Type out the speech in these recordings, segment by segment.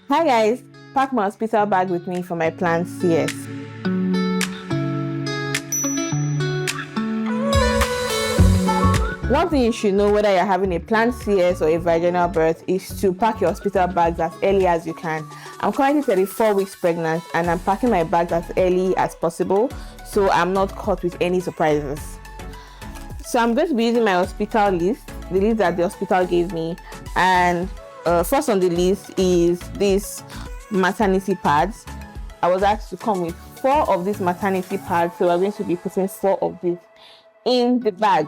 Hi guys, pack my hospital bag with me for my planned CS. One thing you should know whether you're having a planned CS or a vaginal birth is to pack your hospital bags as early as you can. I'm currently 34 weeks pregnant and I'm packing my bags as early as possible so I'm not caught with any surprises. So I'm going to be using my hospital list, the list that the hospital gave me, and first on the list is these maternity pads. I was asked to come with 4 of these maternity pads, so we're going to be putting 4 of these in the bag.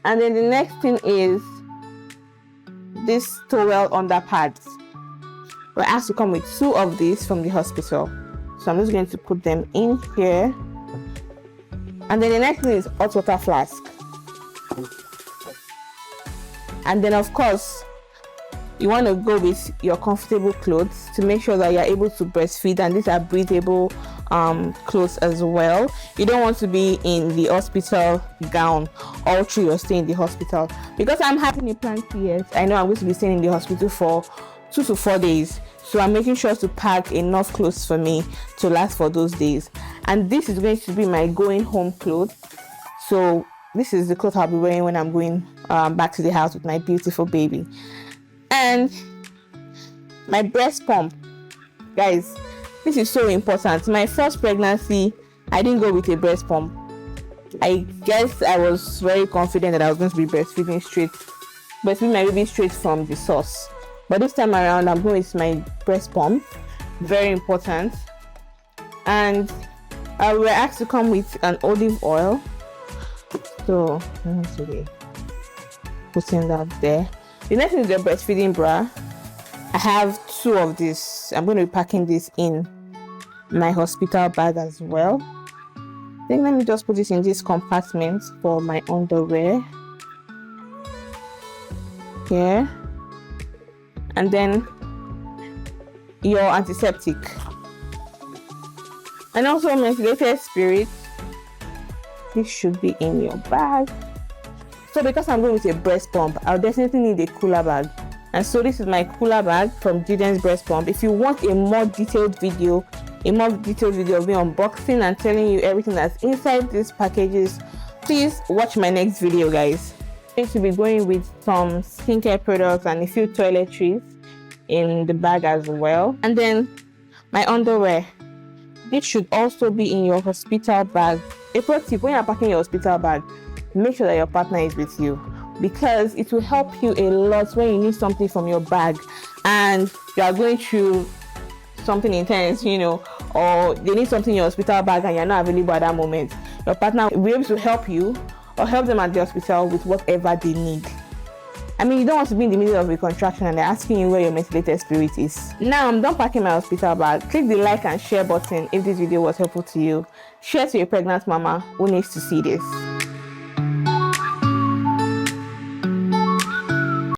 And then the next thing is this towel under pads. We're asked to come with 2 of these from the hospital, so I'm just going to put them in here. And then the next thing is hot water flask. And then of course you want to go with your comfortable clothes to make sure that you're able to breastfeed, and these are breathable clothes as well. You don't want to be in the hospital gown all through your stay in the hospital. Because I'm having a planned CS, I know I'm going to be staying in the hospital for 2 to 4 days, so I'm making sure to pack enough clothes for me to last for those days. And this is going to be my going home clothes, so this is the clothes I'll be wearing when I'm going back to the house with my beautiful baby. And my breast pump, guys, this is so important. My first pregnancy, I didn't go with a breast pump. I guess I was very confident that I was going to be breastfeeding my baby straight from the source. But this time around, I'm going with my breast pump, very important. And we were asked to come with an olive oil, so I'm going to be putting that there. The next thing is the breastfeeding bra. I have 2 of these. I'm going to be packing this in my hospital bag as well. I think let me just put this in this compartment for my underwear. Here. And then your antiseptic. And also methylated spirit. This should be in your bag. So because I'm going with a breast pump, I'll definitely need a cooler bag. And so this is my cooler bag from Gideon's breast pump. If you want a more detailed video of me unboxing and telling you everything that's inside these packages, please watch my next video, guys. I'm going to be going with some skincare products and a few toiletries in the bag as well. And then my underwear. This should also be in your hospital bag. A pro tip: when you're packing your hospital bag, make sure that your partner is with you, because it will help you a lot when you need something from your bag and you are going through something intense, or they need something in your hospital bag and you're not available at that moment. Your partner will be able to help you or help them at the hospital with whatever they need. I mean, you don't want to be in the middle of a contraction and they're asking you where your methylated spirit is. Now I'm done packing my hospital bag. Click the like and share button if this video was helpful to you. Share to a pregnant mama who needs to see this.